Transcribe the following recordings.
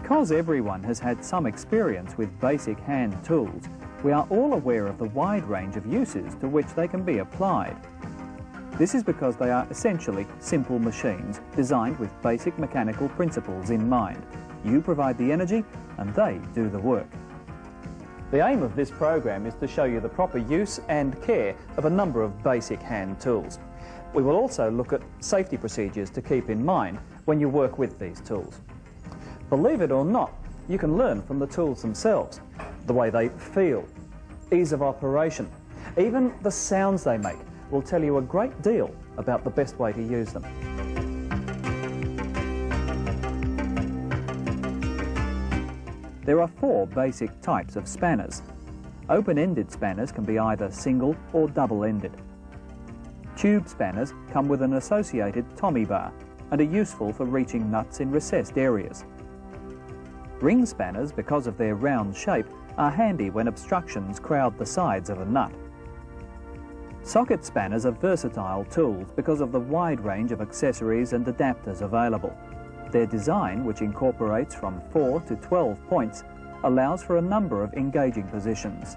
Because everyone has had some experience with basic hand tools, we are all aware of the wide range of uses to which they can be applied. This is because they are essentially simple machines designed with basic mechanical principles in mind. You provide the energy and they do the work. The aim of this program is to show you the proper use and care of a number of basic hand tools. We will also look at safety procedures to keep in mind when you work with these tools. Believe it or not, you can learn from the tools themselves, the way they feel, ease of operation, even the sounds they make will tell you a great deal about the best way to use them. There are 4 basic types of spanners. Open-ended spanners can be either single or double-ended. Tube spanners come with an associated Tommy bar and are useful for reaching nuts in recessed areas. Ring spanners, because of their round shape, are handy when obstructions crowd the sides of a nut. Socket spanners are versatile tools because of the wide range of accessories and adapters available. Their design, which incorporates from 4 to 12 points, allows for a number of engaging positions.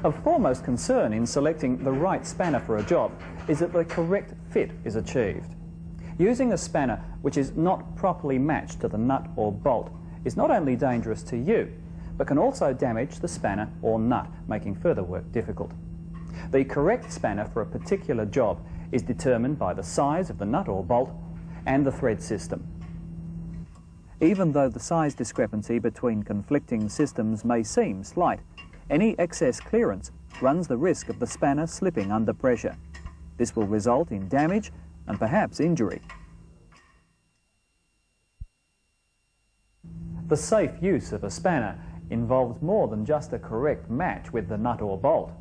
Of foremost concern in selecting the right spanner for a job is that the correct fit is achieved. Using a spanner which is not properly matched to the nut or bolt is not only dangerous to you, but can also damage the spanner or nut, making further work difficult. The correct spanner for a particular job is determined by the size of the nut or bolt and the thread system. Even though the size discrepancy between conflicting systems may seem slight, any excess clearance runs the risk of the spanner slipping under pressure. This will result in damage and perhaps injury. The safe use of a spanner involves more than just a correct match with the nut or bolt.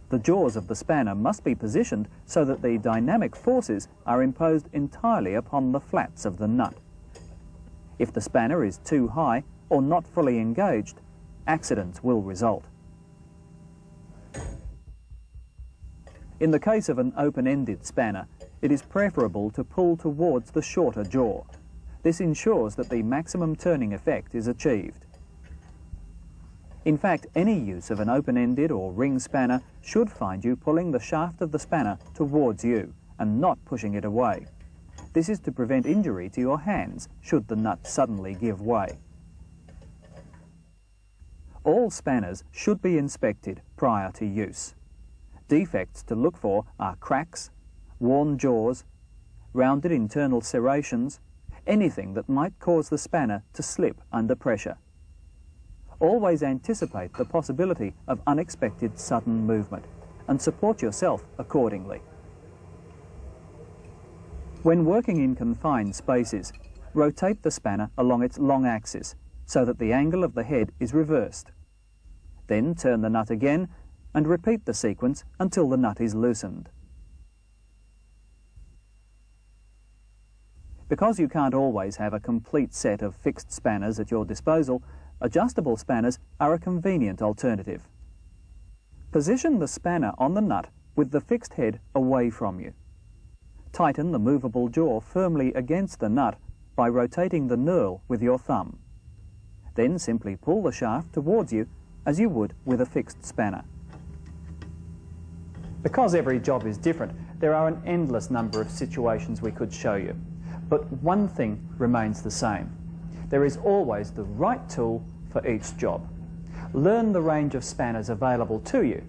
The jaws of the spanner must be positioned so that the dynamic forces are imposed entirely upon the flats of the nut. If the spanner is too high or not fully engaged, accidents will result. In the case of an open-ended spanner, it is preferable to pull towards the shorter jaw. This ensures that the maximum turning effect is achieved. In fact, any use of an open-ended or ring spanner should find you pulling the shaft of the spanner towards you and not pushing it away. This is to prevent injury to your hands should the nut suddenly give way. All spanners should be inspected prior to use. Defects to look for are cracks, worn jaws, rounded internal serrations, anything that might cause the spanner to slip under pressure. Always anticipate the possibility of unexpected sudden movement and support yourself accordingly. When working in confined spaces, rotate the spanner along its long axis so that the angle of the head is reversed. Then turn the nut again and repeat the sequence until the nut is loosened. Because you can't always have a complete set of fixed spanners at your disposal, adjustable spanners are a convenient alternative. Position the spanner on the nut with the fixed head away from you. Tighten the movable jaw firmly against the nut by rotating the knurl with your thumb. Then simply pull the shaft towards you as you would with a fixed spanner. Because every job is different, there are an endless number of situations we could show you. But one thing remains the same. There is always the right tool for each job. Learn the range of spanners available to you,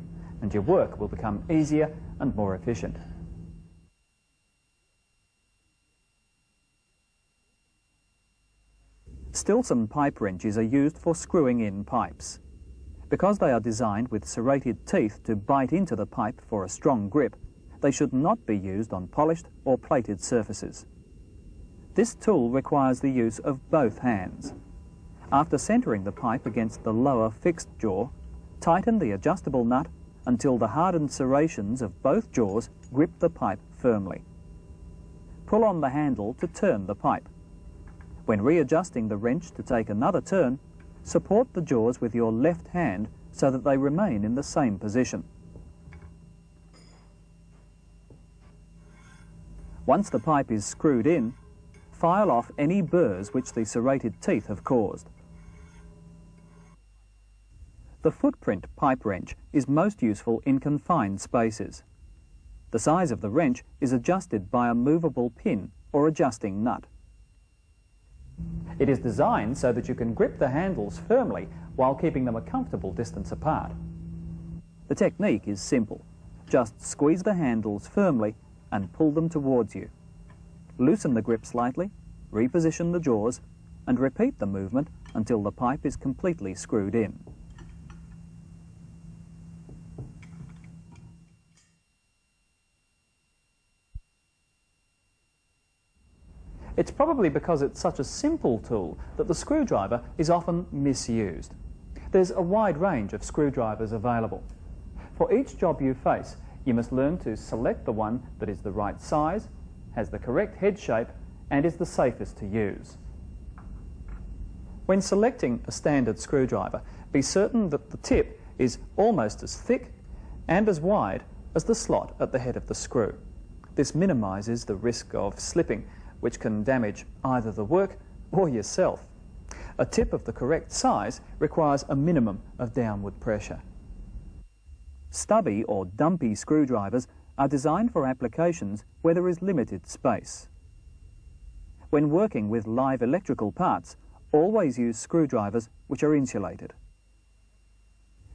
and your work will become easier and more efficient. Stilson pipe wrenches are used for screwing in pipes. Because they are designed with serrated teeth to bite into the pipe for a strong grip, they should not be used on polished or plated surfaces. This tool requires the use of both hands. After centering the pipe against the lower fixed jaw, tighten the adjustable nut until the hardened serrations of both jaws grip the pipe firmly. Pull on the handle to turn the pipe. When readjusting the wrench to take another turn, support the jaws with your left hand so that they remain in the same position. Once the pipe is screwed in, file off any burrs which the serrated teeth have caused. The footprint pipe wrench is most useful in confined spaces. The size of the wrench is adjusted by a movable pin or adjusting nut. It is designed so that you can grip the handles firmly while keeping them a comfortable distance apart. The technique is simple. Just squeeze the handles firmly and pull them towards you. Loosen the grip slightly, reposition the jaws, and repeat the movement until the pipe is completely screwed in. It's probably because it's such a simple tool that the screwdriver is often misused. There's a wide range of screwdrivers available. For each job you face, you must learn to select the one that is the right size, has the correct head shape, and is the safest to use. When selecting a standard screwdriver, be certain that the tip is almost as thick and as wide as the slot at the head of the screw. This minimises the risk of slipping, which can damage either the work or yourself. A tip of the correct size requires a minimum of downward pressure. Stubby or dumpy screwdrivers are designed for applications where there is limited space. When working with live electrical parts, always use screwdrivers which are insulated.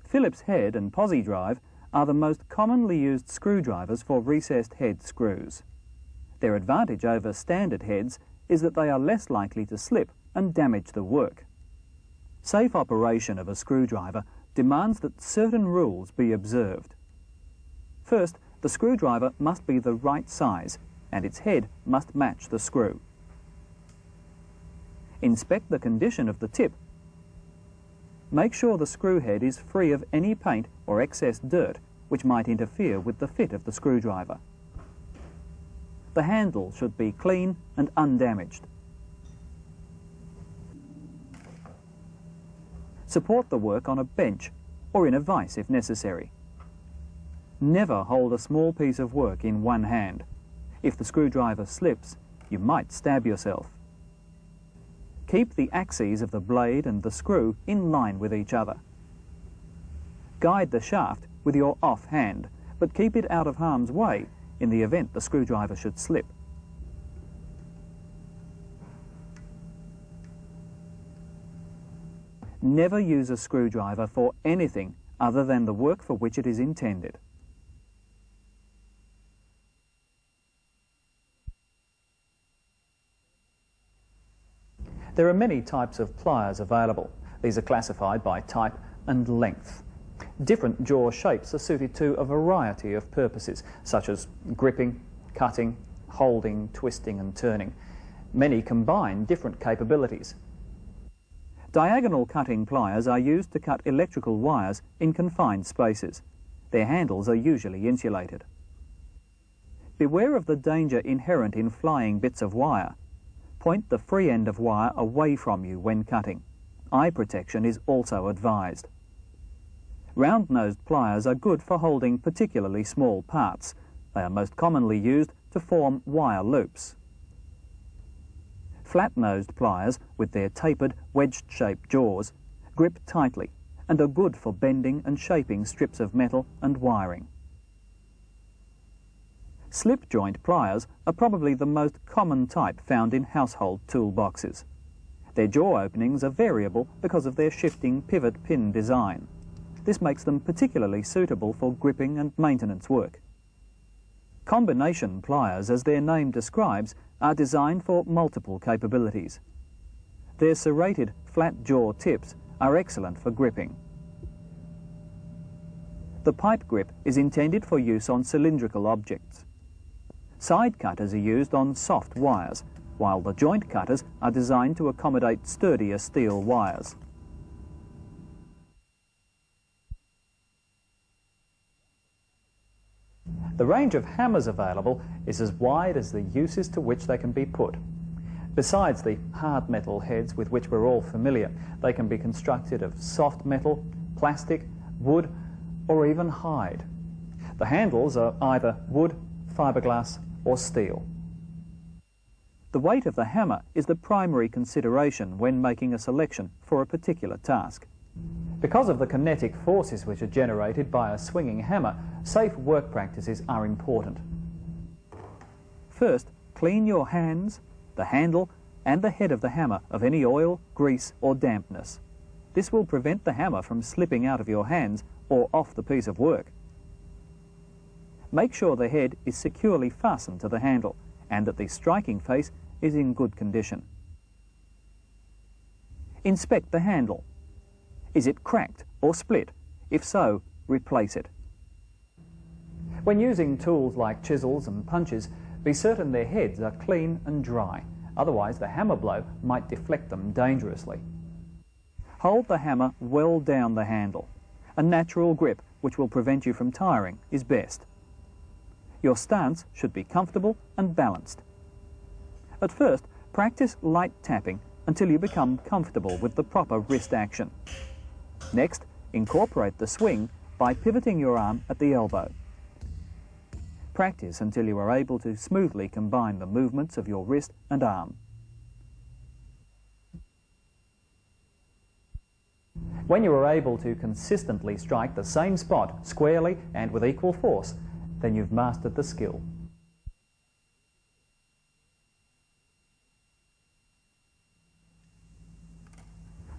Phillips head and posi drive are the most commonly used screwdrivers for recessed head screws. Their advantage over standard heads is that they are less likely to slip and damage the work. Safe operation of a screwdriver demands that certain rules be observed. First, the screwdriver must be the right size and its head must match the screw. Inspect the condition of the tip. Make sure the screw head is free of any paint or excess dirt which might interfere with the fit of the screwdriver. The handle should be clean and undamaged. Support the work on a bench or in a vise if necessary. Never hold a small piece of work in one hand. If the screwdriver slips, you might stab yourself. Keep the axes of the blade and the screw in line with each other. Guide the shaft with your off hand, but keep it out of harm's way in the event the screwdriver should slip. Never use a screwdriver for anything other than the work for which it is intended. There are many types of pliers available. These are classified by type and length. Different jaw shapes are suited to a variety of purposes, such as gripping, cutting, holding, twisting and turning. Many combine different capabilities. Diagonal cutting pliers are used to cut electrical wires in confined spaces. Their handles are usually insulated. Beware of the danger inherent in flying bits of wire. Point the free end of wire away from you when cutting. Eye protection is also advised. Round-nosed pliers are good for holding particularly small parts. They are most commonly used to form wire loops. Flat-nosed pliers, with their tapered, wedged-shaped jaws, grip tightly and are good for bending and shaping strips of metal and wiring. Slip-joint pliers are probably the most common type found in household toolboxes. Their jaw openings are variable because of their shifting pivot pin design. This makes them particularly suitable for gripping and maintenance work. Combination pliers, as their name describes, are designed for multiple capabilities. Their serrated, flat jaw tips are excellent for gripping. The pipe grip is intended for use on cylindrical objects. Side cutters are used on soft wires, while the joint cutters are designed to accommodate sturdier steel wires. The range of hammers available is as wide as the uses to which they can be put. Besides the hard metal heads with which we're all familiar, they can be constructed of soft metal, plastic, wood, or even hide. The handles are either wood, fiberglass, or steel. The weight of the hammer is the primary consideration when making a selection for a particular task. Because of the kinetic forces which are generated by a swinging hammer, safe work practices are important. First, clean your hands, the handle and the head of the hammer of any oil, grease or dampness. This will prevent the hammer from slipping out of your hands or off the piece of work. Make sure the head is securely fastened to the handle and that the striking face is in good condition. Inspect the handle. Is it cracked or split? If so, replace it. When using tools like chisels and punches, be certain their heads are clean and dry. Otherwise, the hammer blow might deflect them dangerously. Hold the hammer well down the handle. A natural grip, which will prevent you from tiring, is best. Your stance should be comfortable and balanced. At first, practice light tapping until you become comfortable with the proper wrist action. Next, incorporate the swing by pivoting your arm at the elbow. Practice until you are able to smoothly combine the movements of your wrist and arm. When you are able to consistently strike the same spot squarely and with equal force, then you've mastered the skill.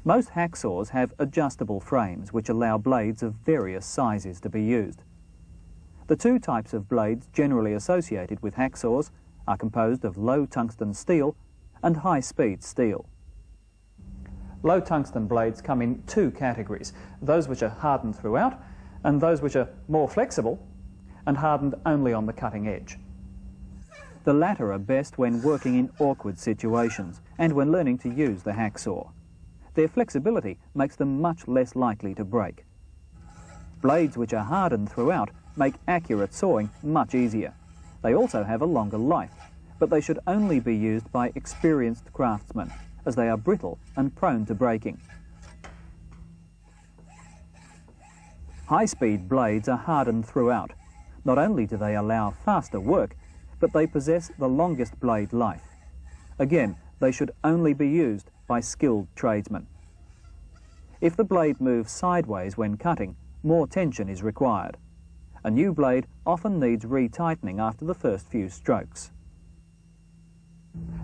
Most hacksaws have adjustable frames which allow blades of various sizes to be used. The two types of blades generally associated with hacksaws are composed of low tungsten steel and high-speed steel. Low tungsten blades come in two categories, those which are hardened throughout and those which are more flexible and hardened only on the cutting edge. The latter are best when working in awkward situations and when learning to use the hacksaw. Their flexibility makes them much less likely to break. Blades which are hardened throughout make accurate sawing much easier. They also have a longer life, but they should only be used by experienced craftsmen, as they are brittle and prone to breaking. High-speed blades are hardened throughout. Not only do they allow faster work, but they possess the longest blade life. Again, they should only be used by skilled tradesmen. If the blade moves sideways when cutting, more tension is required. A new blade often needs retightening after the first few strokes.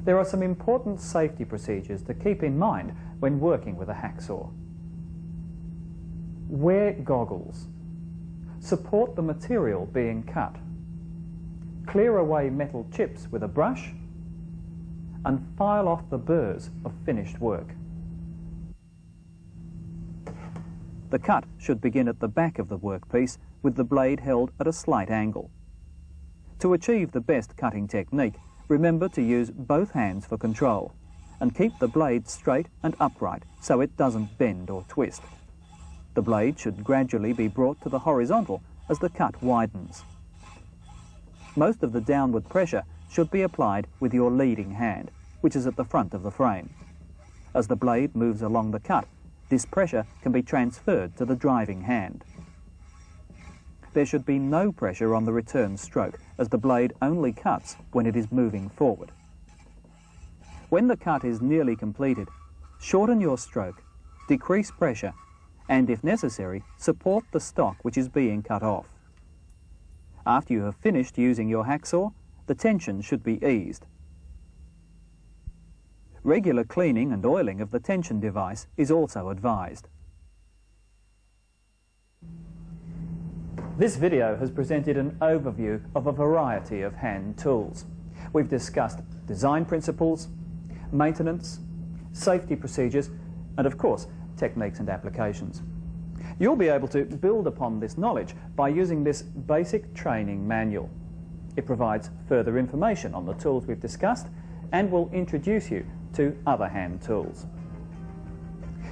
There are some important safety procedures to keep in mind when working with a hacksaw. Wear goggles. Support the material being cut. Clear away metal chips with a brush and file off the burrs of finished work. The cut should begin at the back of the workpiece with the blade held at a slight angle. To achieve the best cutting technique, remember to use both hands for control and keep the blade straight and upright so it doesn't bend or twist. The blade should gradually be brought to the horizontal as the cut widens. Most of the downward pressure should be applied with your leading hand, which is at the front of the frame. As the blade moves along the cut, this pressure can be transferred to the driving hand. There should be no pressure on the return stroke, as the blade only cuts when it is moving forward. When the cut is nearly completed, shorten your stroke, decrease pressure, and if necessary, support the stock which is being cut off. After you have finished using your hacksaw, the tension should be eased. Regular cleaning and oiling of the tension device is also advised. This video has presented an overview of a variety of hand tools. We've discussed design principles, maintenance, safety procedures, and of course, techniques and applications. You'll be able to build upon this knowledge by using this basic training manual. It provides further information on the tools we've discussed and will introduce you to other hand tools.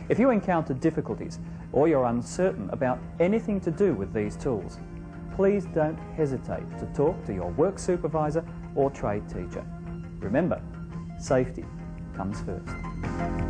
If you encounter difficulties or you're uncertain about anything to do with these tools, please don't hesitate to talk to your work supervisor or trade teacher. Remember, safety comes first.